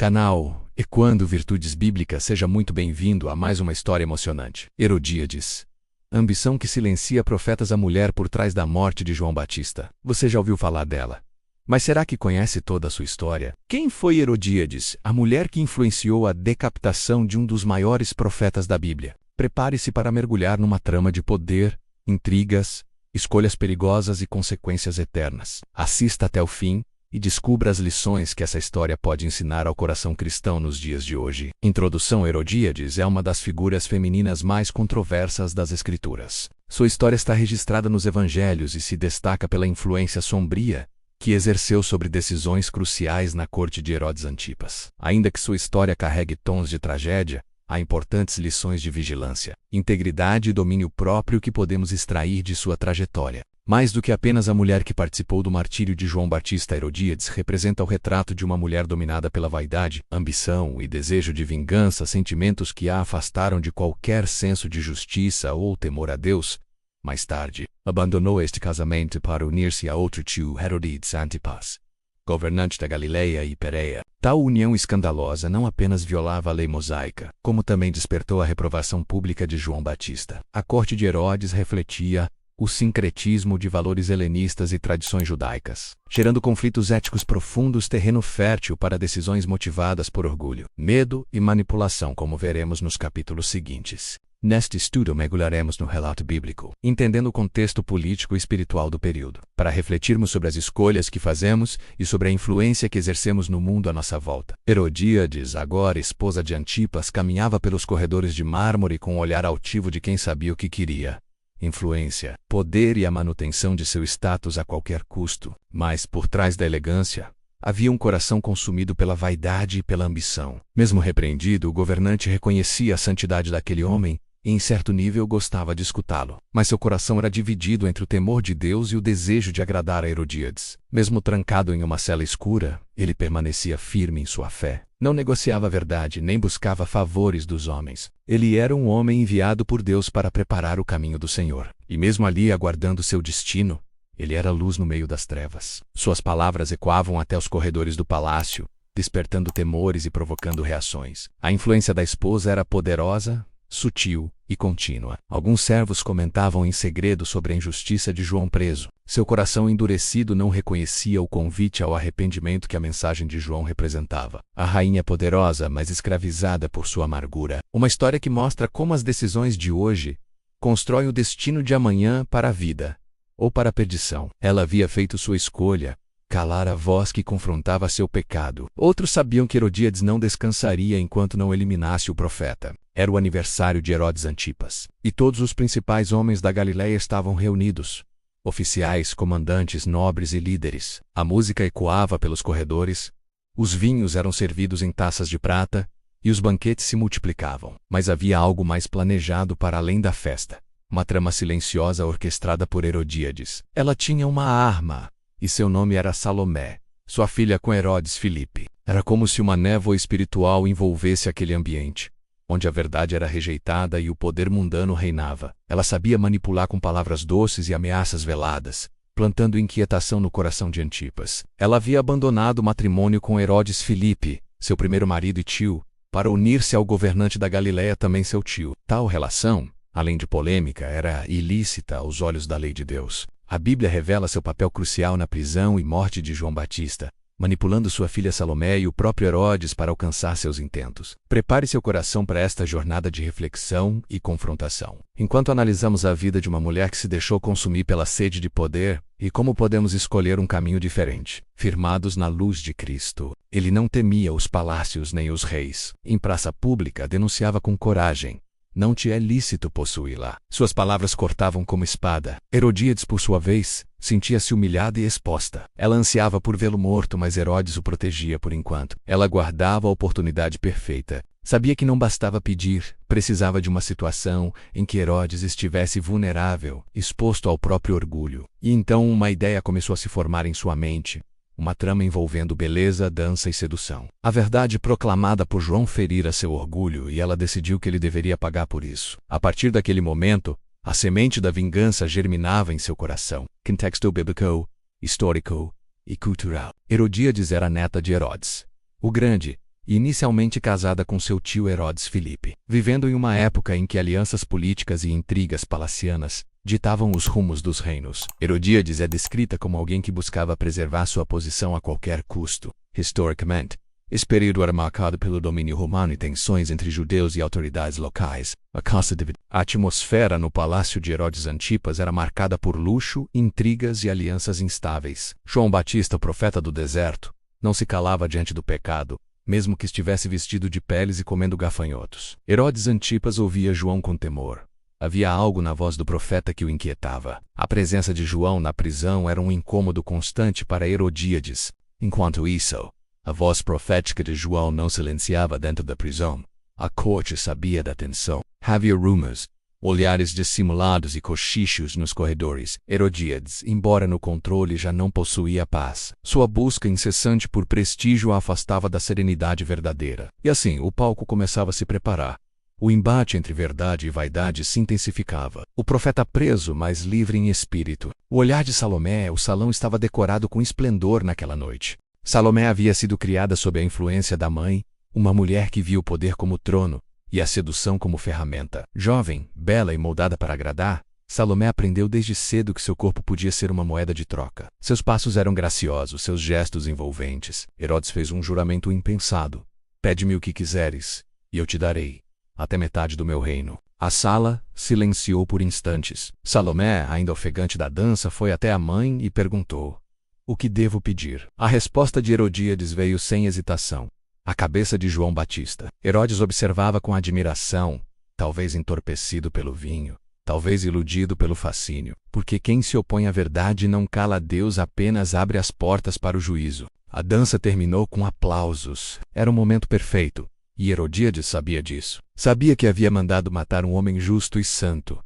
canal E Quando Virtudes Bíblicas, seja muito bem-vindo a mais uma história emocionante. Herodíades. Ambição que silencia profetas. A mulher por trás da morte de João Batista. Você já ouviu falar dela? Mas será que conhece toda a sua história? Quem foi Herodíades, a mulher que influenciou a decapitação de um dos maiores profetas da Bíblia? Prepare-se para mergulhar numa trama de poder, intrigas, escolhas perigosas e consequências eternas. Assista até o fim e descubra as lições que essa história pode ensinar ao coração cristão nos dias de hoje. Introdução. Herodíades é uma das figuras femininas mais controversas das Escrituras. Sua história está registrada nos Evangelhos e se destaca pela influência sombria que exerceu sobre decisões cruciais na corte de Herodes Antipas. Ainda que sua história carregue tons de tragédia, há importantes lições de vigilância, integridade e domínio próprio que podemos extrair de sua trajetória. Mais do que apenas a mulher que participou do martírio de João Batista, Herodíades representa o retrato de uma mulher dominada pela vaidade, ambição e desejo de vingança, sentimentos que a afastaram de qualquer senso de justiça ou temor a Deus. Mais tarde, abandonou este casamento para unir-se a outro tio, Herodes Antipas, governante da Galileia e Pérea. Tal união escandalosa não apenas violava a lei mosaica, como também despertou a reprovação pública de João Batista. A corte de Herodes refletia o sincretismo de valores helenistas e tradições judaicas, gerando conflitos éticos profundos, terreno fértil para decisões motivadas por orgulho, medo e manipulação, como veremos nos capítulos seguintes. Neste estudo mergulharemos no relato bíblico, entendendo o contexto político e espiritual do período, para refletirmos sobre as escolhas que fazemos e sobre a influência que exercemos no mundo à nossa volta. Herodíades, agora esposa de Antipas, caminhava pelos corredores de mármore com um olhar altivo de quem sabia o que queria: influência, poder e a manutenção de seu status a qualquer custo. Mas, por trás da elegância, havia um coração consumido pela vaidade e pela ambição. Mesmo repreendido, o governante reconhecia a santidade daquele homem e, em certo nível, gostava de escutá-lo. Mas seu coração era dividido entre o temor de Deus e o desejo de agradar a Herodíades. Mesmo trancado em uma cela escura, ele permanecia firme em sua fé. Não negociava a verdade, nem buscava favores dos homens. Ele era um homem enviado por Deus para preparar o caminho do Senhor. E mesmo ali, aguardando seu destino, ele era luz no meio das trevas. Suas palavras ecoavam até os corredores do palácio, despertando temores e provocando reações. A influência da esposa era poderosa, sutil e contínua. Alguns servos comentavam em segredo sobre a injustiça de João preso. Seu coração endurecido não reconhecia o convite ao arrependimento que a mensagem de João representava. A rainha poderosa, mas escravizada por sua amargura. Uma história que mostra como as decisões de hoje constroem o destino de amanhã para a vida ou para a perdição. Ela havia feito sua escolha: calar a voz que confrontava seu pecado. Outros sabiam que Herodíades não descansaria enquanto não eliminasse o profeta. Era o aniversário de Herodes Antipas, e todos os principais homens da Galileia estavam reunidos: oficiais, comandantes, nobres e líderes. A música ecoava pelos corredores, os vinhos eram servidos em taças de prata, e os banquetes se multiplicavam. Mas havia algo mais planejado para além da festa. Uma trama silenciosa orquestrada por Herodíades. Ela tinha uma arma, e seu nome era Salomé, sua filha com Herodes Filipe. Era como se uma névoa espiritual envolvesse aquele ambiente, onde a verdade era rejeitada e o poder mundano reinava. Ela sabia manipular com palavras doces e ameaças veladas, plantando inquietação no coração de Antipas. Ela havia abandonado o matrimônio com Herodes Filipe, seu primeiro marido e tio, para unir-se ao governante da Galileia, também seu tio. Tal relação, além de polêmica, era ilícita aos olhos da lei de Deus. A Bíblia revela seu papel crucial na prisão e morte de João Batista, manipulando sua filha Salomé e o próprio Herodes para alcançar seus intentos. Prepare seu coração para esta jornada de reflexão e confrontação, enquanto analisamos a vida de uma mulher que se deixou consumir pela sede de poder e como podemos escolher um caminho diferente, firmados na luz de Cristo. Ele não temia os palácios nem os reis. Em praça pública, denunciava com coragem: não te é lícito possuí-la. Suas palavras cortavam como espada. Herodíades, por sua vez, sentia-se humilhada e exposta. Ela ansiava por vê-lo morto, mas Herodes o protegia por enquanto. Ela guardava a oportunidade perfeita. Sabia que não bastava pedir, precisava de uma situação em que Herodes estivesse vulnerável, exposto ao próprio orgulho. E então uma ideia começou a se formar em sua mente. Uma trama envolvendo beleza, dança e sedução. A verdade proclamada por João ferira seu orgulho e ela decidiu que ele deveria pagar por isso. A partir daquele momento, a semente da vingança germinava em seu coração. Contexto bíblico, histórico e cultural. Herodíades era neta de Herodes, o Grande, e inicialmente casada com seu tio Herodes Filipe. Vivendo em uma época em que alianças políticas e intrigas palacianas ditavam os rumos dos reinos, Herodíades é descrita como alguém que buscava preservar sua posição a qualquer custo. Historicamente, esse período era marcado pelo domínio romano e tensões entre judeus e autoridades locais. A atmosfera no palácio de Herodes Antipas era marcada por luxo, intrigas e alianças instáveis. João Batista, o profeta do deserto, não se calava diante do pecado, mesmo que estivesse vestido de peles e comendo gafanhotos. Herodes Antipas ouvia João com temor. Havia algo na voz do profeta que o inquietava. A presença de João na prisão era um incômodo constante para Herodíades. Enquanto isso, a voz profética de João não silenciava dentro da prisão. A corte sabia da tensão. Havia rumores, olhares dissimulados e cochichos nos corredores. Herodíades, embora no controle, já não possuía paz. Sua busca incessante por prestígio a afastava da serenidade verdadeira. E assim, o palco começava a se preparar. O embate entre verdade e vaidade se intensificava. O profeta preso, mas livre em espírito. O olhar de Salomé, o salão estava decorado com esplendor naquela noite. Salomé havia sido criada sob a influência da mãe, uma mulher que via o poder como trono e a sedução como ferramenta. Jovem, bela e moldada para agradar, Salomé aprendeu desde cedo que seu corpo podia ser uma moeda de troca. Seus passos eram graciosos, seus gestos envolventes. Herodes fez um juramento impensado. Pede-me o que quiseres, e eu te darei, até metade do meu reino. A sala silenciou por instantes. Salomé, ainda ofegante da dança, foi até a mãe e perguntou: o que devo pedir? A resposta de Herodíades veio sem hesitação. A cabeça de João Batista. Herodes observava com admiração, talvez entorpecido pelo vinho, talvez iludido pelo fascínio, porque quem se opõe à verdade não cala Deus, apenas abre as portas para o juízo. A dança terminou com aplausos. Era o momento perfeito, e Herodíades sabia disso. Sabia que havia mandado matar um homem justo e santo.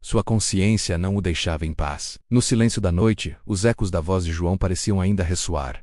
Sua consciência não o deixava em paz. No silêncio da noite, os ecos da voz de João pareciam ainda ressoar.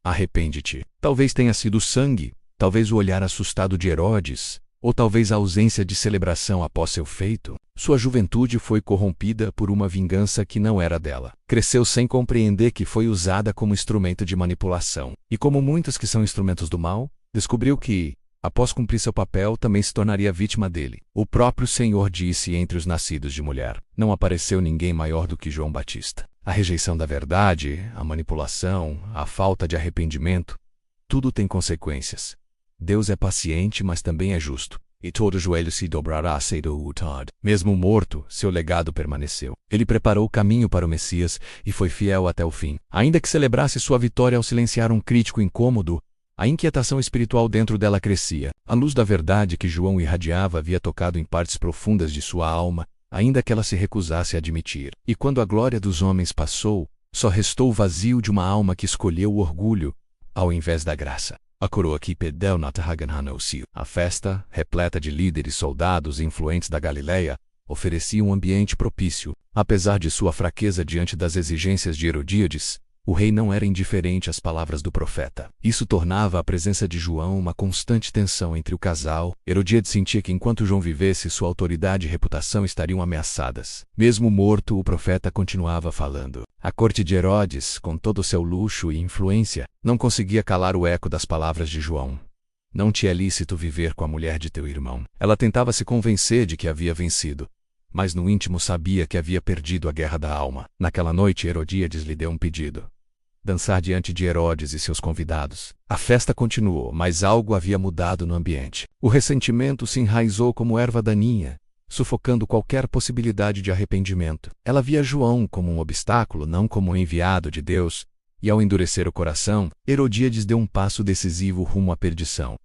Arrepende-te. Talvez tenha sido o sangue, talvez o olhar assustado de Herodes, ou talvez a ausência de celebração após seu feito. Sua juventude foi corrompida por uma vingança que não era dela. Cresceu sem compreender que foi usada como instrumento de manipulação. E como muitos que são instrumentos do mal, descobriu que, após cumprir seu papel, também se tornaria vítima dele. O próprio Senhor disse: entre os nascidos de mulher, não apareceu ninguém maior do que João Batista. A rejeição da verdade, a manipulação, a falta de arrependimento, tudo tem consequências. Deus é paciente, mas também é justo. E todo joelho se dobrará cedo ou tarde. Mesmo morto, seu legado permaneceu. Ele preparou o caminho para o Messias e foi fiel até o fim. Ainda que celebrasse sua vitória ao silenciar um crítico incômodo, a inquietação espiritual dentro dela crescia. A luz da verdade que João irradiava havia tocado em partes profundas de sua alma, ainda que ela se recusasse a admitir. E quando a glória dos homens passou, só restou o vazio de uma alma que escolheu o orgulho, ao invés da graça. A coroa que perdeu na Tahaganhanosil. A festa, repleta de líderes soldados e influentes da Galileia, oferecia um ambiente propício. Apesar de sua fraqueza diante das exigências de Herodíades, o rei não era indiferente às palavras do profeta. Isso tornava a presença de João uma constante tensão entre o casal. Herodíades sentia que enquanto João vivesse, sua autoridade e reputação estariam ameaçadas. Mesmo morto, o profeta continuava falando. A corte de Herodes, com todo o seu luxo e influência, não conseguia calar o eco das palavras de João. Não te é lícito viver com a mulher de teu irmão. Ela tentava se convencer de que havia vencido, mas no íntimo sabia que havia perdido a guerra da alma. Naquela noite, Herodíades lhe deu um pedido: dançar diante de Herodes e seus convidados. A festa continuou, mas algo havia mudado no ambiente. O ressentimento se enraizou como erva daninha, sufocando qualquer possibilidade de arrependimento. Ela via João como um obstáculo, não como um enviado de Deus, e ao endurecer o coração, Herodíades deu um passo decisivo rumo à perdição.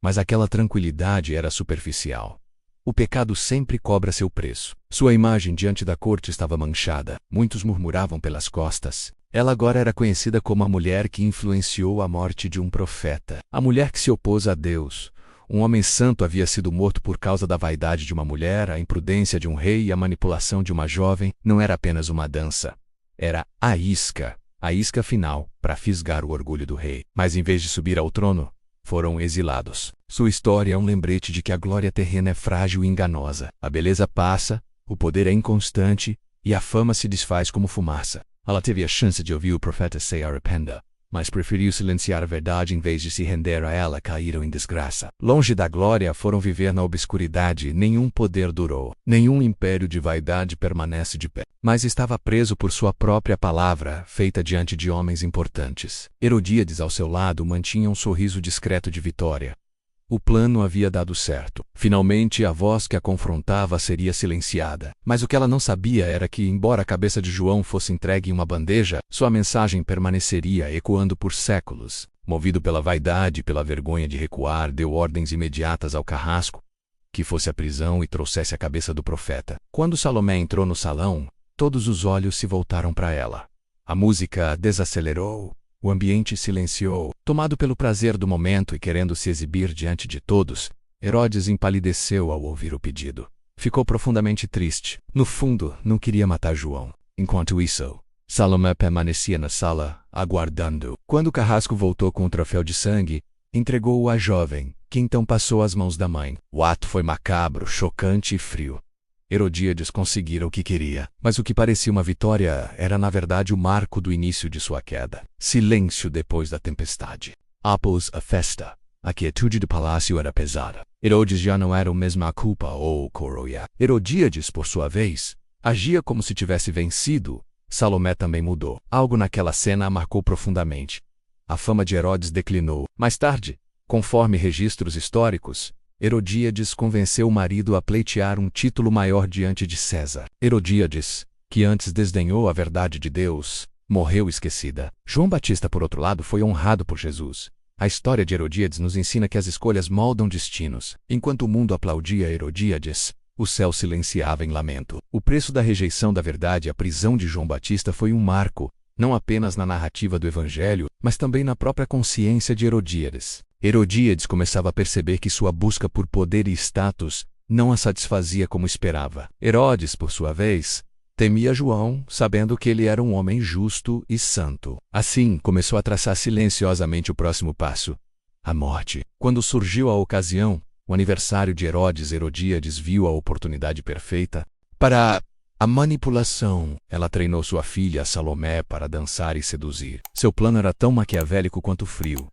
Mas aquela tranquilidade era superficial. O pecado sempre cobra seu preço. Sua imagem diante da corte estava manchada. Muitos murmuravam pelas costas. Ela agora era conhecida como a mulher que influenciou a morte de um profeta. A mulher que se opôs a Deus. Um homem santo havia sido morto por causa da vaidade de uma mulher, a imprudência de um rei e a manipulação de uma jovem. Não era apenas uma dança. Era a isca final, para fisgar o orgulho do rei. Mas em vez de subir ao trono, foram exilados. Sua história é um lembrete de que a glória terrena é frágil e enganosa. A beleza passa, o poder é inconstante e a fama se desfaz como fumaça. Ela teve a chance de ouvir o profeta se arrependa, mas preferiu silenciar a verdade em vez de se render a ela, caíram em desgraça. Longe da glória, foram viver na obscuridade, nenhum poder durou, nenhum império de vaidade permanece de pé. Mas estava preso por sua própria palavra, feita diante de homens importantes. Herodíades, ao seu lado, mantinha um sorriso discreto de vitória. O plano havia dado certo. Finalmente, a voz que a confrontava seria silenciada. Mas o que ela não sabia era que, embora a cabeça de João fosse entregue em uma bandeja, sua mensagem permaneceria ecoando por séculos. Movido pela vaidade e pela vergonha de recuar, deu ordens imediatas ao carrasco que fosse à prisão e trouxesse a cabeça do profeta. Quando Salomé entrou no salão, todos os olhos se voltaram para ela. A música desacelerou. O ambiente silenciou. Tomado pelo prazer do momento e querendo se exibir diante de todos, Herodes empalideceu ao ouvir o pedido. Ficou profundamente triste. No fundo, não queria matar João. Enquanto isso, Salomé permanecia na sala, aguardando. Quando o carrasco voltou com o troféu de sangue, entregou-o à jovem, que então passou às mãos da mãe. O ato foi macabro, chocante e frio. Herodíades conseguira o que queria, mas o que parecia uma vitória era na verdade o marco do início de sua queda. Silêncio depois da tempestade. Após a festa, a quietude do palácio era pesada. Herodes já não era o mesmo a culpa ou coroa. Herodíades, por sua vez, agia como se tivesse vencido. Salomé também mudou. Algo naquela cena a marcou profundamente. A fama de Herodes declinou. Mais tarde, conforme registros históricos, Herodíades convenceu o marido a pleitear um título maior diante de César. Herodíades, que antes desdenhou a verdade de Deus, morreu esquecida. João Batista, por outro lado, foi honrado por Jesus. A história de Herodíades nos ensina que as escolhas moldam destinos. Enquanto o mundo aplaudia Herodíades, o céu silenciava em lamento. O preço da rejeição da verdade e a prisão de João Batista foi um marco, não apenas na narrativa do Evangelho, mas também na própria consciência de Herodíades. Herodíades começava a perceber que sua busca por poder e status não a satisfazia como esperava. Herodes, por sua vez, temia João, sabendo que ele era um homem justo e santo. Assim, começou a traçar silenciosamente o próximo passo: a morte. Quando surgiu a ocasião, o aniversário de Herodes, Herodíades viu a oportunidade perfeita para a manipulação. Ela treinou sua filha, Salomé, para dançar e seduzir. Seu plano era tão maquiavélico quanto frio: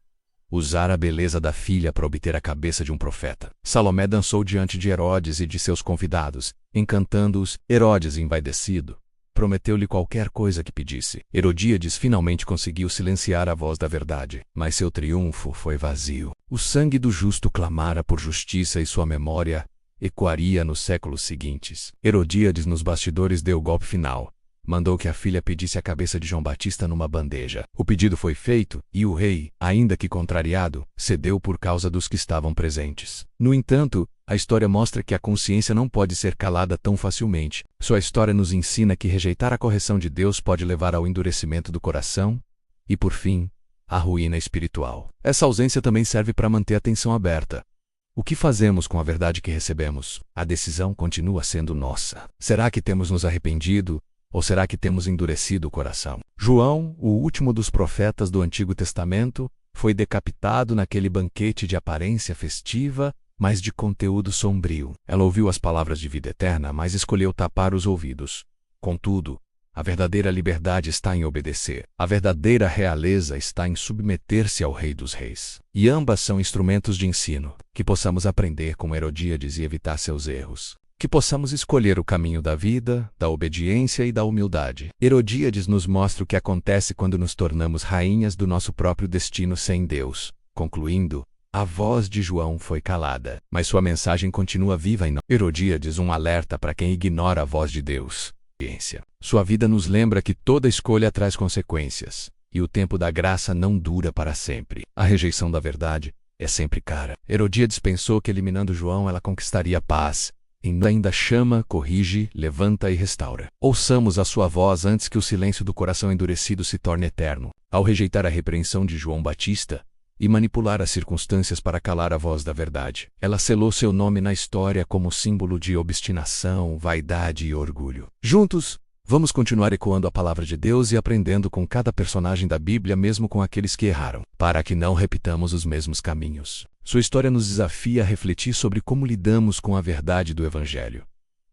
usar a beleza da filha para obter a cabeça de um profeta. Salomé dançou diante de Herodes e de seus convidados, encantando-os. Herodes, envaidecido, prometeu-lhe qualquer coisa que pedisse. Herodíades finalmente conseguiu silenciar a voz da verdade, mas seu triunfo foi vazio. O sangue do justo clamara por justiça e sua memória ecoaria nos séculos seguintes. Herodíades, nos bastidores, deu o golpe final. Mandou que a filha pedisse a cabeça de João Batista numa bandeja. O pedido foi feito, e o rei, ainda que contrariado, cedeu por causa dos que estavam presentes. No entanto, a história mostra que a consciência não pode ser calada tão facilmente. Sua história nos ensina que rejeitar a correção de Deus pode levar ao endurecimento do coração e, por fim, à ruína espiritual. Essa ausência também serve para manter a atenção aberta. O que fazemos com a verdade que recebemos? A decisão continua sendo nossa. Será que temos nos arrependido? Ou será que temos endurecido o coração? João, o último dos profetas do Antigo Testamento, foi decapitado naquele banquete de aparência festiva, mas de conteúdo sombrio. Ela ouviu as palavras de vida eterna, mas escolheu tapar os ouvidos. Contudo, a verdadeira liberdade está em obedecer. A verdadeira realeza está em submeter-se ao Rei dos Reis. E ambas são instrumentos de ensino. Que possamos aprender com Herodíades e evitar seus erros. Que possamos escolher o caminho da vida, da obediência e da humildade. Herodíades nos mostra o que acontece quando nos tornamos rainhas do nosso próprio destino sem Deus. Concluindo, a voz de João foi calada, mas sua mensagem continua viva e não. Herodíades, um alerta para quem ignora a voz de Deus. Sua vida nos lembra que toda escolha traz consequências, e o tempo da graça não dura para sempre. A rejeição da verdade é sempre cara. Herodíades pensou que eliminando João ela conquistaria paz. Ainda chama, corrige, levanta e restaura. Ouçamos a sua voz antes que o silêncio do coração endurecido se torne eterno. Ao rejeitar a repreensão de João Batista e manipular as circunstâncias para calar a voz da verdade, ela selou seu nome na história como símbolo de obstinação, vaidade e orgulho. Juntos, vamos continuar ecoando a palavra de Deus e aprendendo com cada personagem da Bíblia, mesmo com aqueles que erraram, para que não repitamos os mesmos caminhos. Sua história nos desafia a refletir sobre como lidamos com a verdade do Evangelho.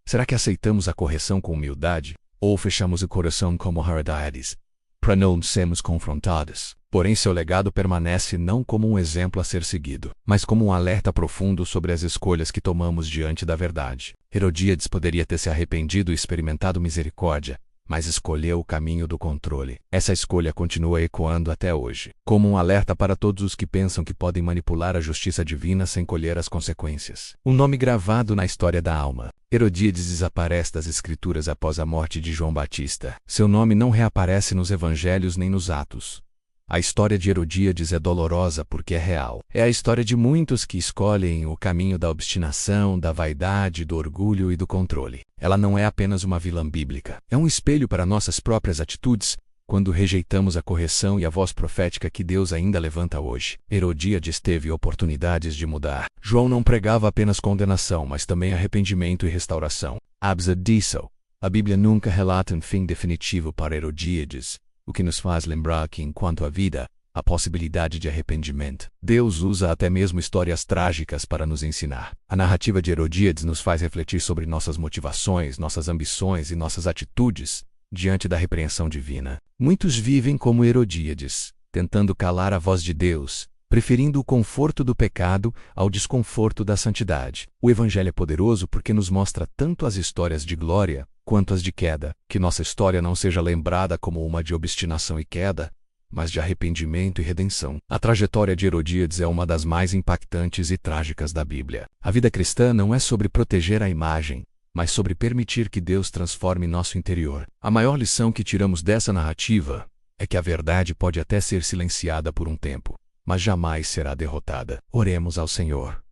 Será que aceitamos a correção com humildade? Ou fechamos o coração como Herodíades, para não sermos confrontados? Porém, seu legado permanece não como um exemplo a ser seguido, mas como um alerta profundo sobre as escolhas que tomamos diante da verdade. Herodíades poderia ter se arrependido e experimentado misericórdia, mas escolheu o caminho do controle. Essa escolha continua ecoando até hoje, como um alerta para todos os que pensam que podem manipular a justiça divina sem colher as consequências. Um nome gravado na história da alma. Herodíades desaparece das Escrituras após a morte de João Batista. Seu nome não reaparece nos Evangelhos nem nos Atos. A história de Herodíades é dolorosa porque é real. É a história de muitos que escolhem o caminho da obstinação, da vaidade, do orgulho e do controle. Ela não é apenas uma vilã bíblica. É um espelho para nossas próprias atitudes, quando rejeitamos a correção e a voz profética que Deus ainda levanta hoje. Herodíades teve oportunidades de mudar. João não pregava apenas condenação, mas também arrependimento e restauração. Apesar disso, a Bíblia nunca relata um fim definitivo para Herodíades, o que nos faz lembrar que, enquanto há vida, há possibilidade de arrependimento. Deus usa até mesmo histórias trágicas para nos ensinar. A narrativa de Herodíades nos faz refletir sobre nossas motivações, nossas ambições e nossas atitudes diante da repreensão divina. Muitos vivem como Herodíades, tentando calar a voz de Deus, preferindo o conforto do pecado ao desconforto da santidade. O Evangelho é poderoso porque nos mostra tanto as histórias de glória quanto as de queda, que nossa história não seja lembrada como uma de obstinação e queda, mas de arrependimento e redenção. A trajetória de Herodíades é uma das mais impactantes e trágicas da Bíblia. A vida cristã não é sobre proteger a imagem, mas sobre permitir que Deus transforme nosso interior. A maior lição que tiramos dessa narrativa é que a verdade pode até ser silenciada por um tempo, mas jamais será derrotada. Oremos ao Senhor.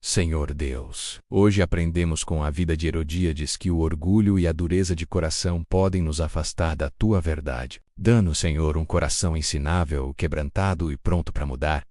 Senhor Deus, hoje aprendemos com a vida de Herodíades que o orgulho e a dureza de coração podem nos afastar da Tua verdade. Dá-nos, Senhor, um coração ensinável, quebrantado e pronto para mudar.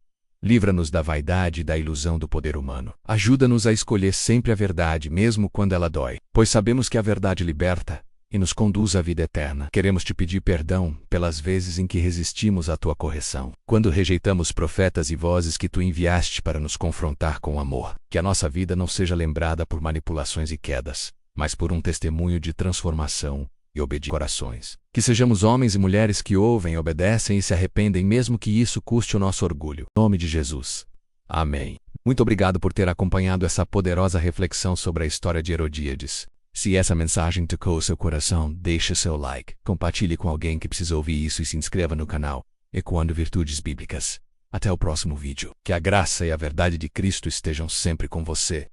Livra-nos da vaidade e da ilusão do poder humano. Ajuda-nos a escolher sempre a verdade, mesmo quando ela dói, pois sabemos que a verdade liberta e nos conduz à vida eterna. Queremos te pedir perdão pelas vezes em que resistimos à tua correção, quando rejeitamos profetas e vozes que tu enviaste para nos confrontar com amor. Que a nossa vida não seja lembrada por manipulações e quedas, mas por um testemunho de transformação e obediência. Corações. Que sejamos homens e mulheres que ouvem, obedecem e se arrependem mesmo que isso custe o nosso orgulho. Em nome de Jesus. Amém. Muito obrigado por ter acompanhado essa poderosa reflexão sobre a história de Herodíades. Se essa mensagem tocou seu coração, deixe seu like, compartilhe com alguém que precisa ouvir isso e se inscreva no canal, Ecoando Virtudes Bíblicas. Até o próximo vídeo. Que a graça e a verdade de Cristo estejam sempre com você.